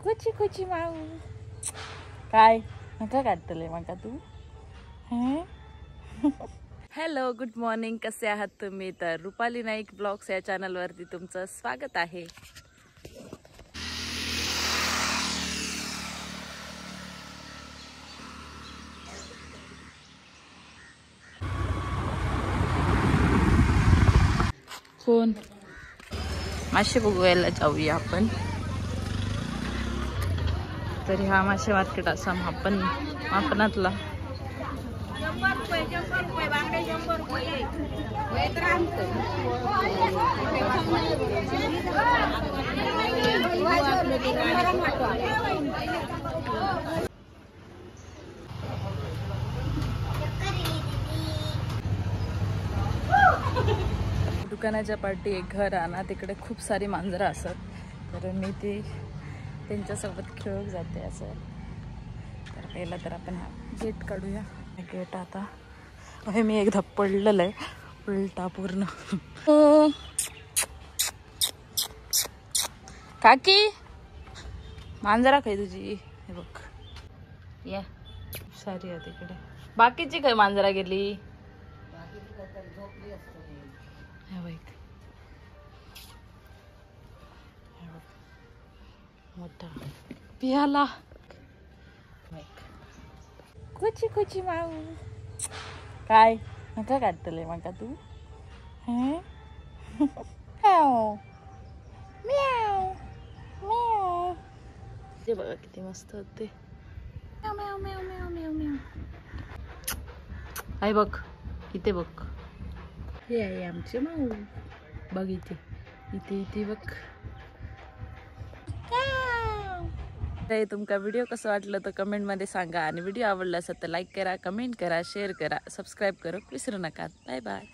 कुची कुची माऊ काय नका काढतले मका तू. हॅलो गुड मॉर्निंग, कसे आहात तुम्ही? तर रुपाली नाईक ब्लॉग्स या चॅनलवरती तुमचं स्वागत आहे. कोण मासे बघायला जाऊया आपण. तरी हा मासे मार्केट असा मापनातला. दुकानाच्या पाठी एक घर आहे ना, तिकडे खूप सारी मांजरं असतात. तर मी ती त्यांच्यासोबत खेळत जाते असं. तर पहिला तर आपण हा गेट काढूया. गेट आता हे मी एकदा पडलेलं आहे उलटा पूर्ण. काकी मांजरा काय तुझी? हे बघ या सारी आहे तिकडे. बाकीची काय मांजरा गेली? मोठा पियाला कुची कुची माऊ काय नका काढतले मका तू. ते बघा किती मस्त होते. आई बघ इथे बघ, हे आहे आमचे माऊ. बघ इथे इथे इथे बघ. तुमका व्हिडिओ कसं वाटलं तर कमेंट मध्ये सांगा. आणि व्हिडिओ आवडला असेल तर लाईक करा, कमेंट करा, शेअर करा, सबस्क्राईब करू विसरू नका. Bye bye.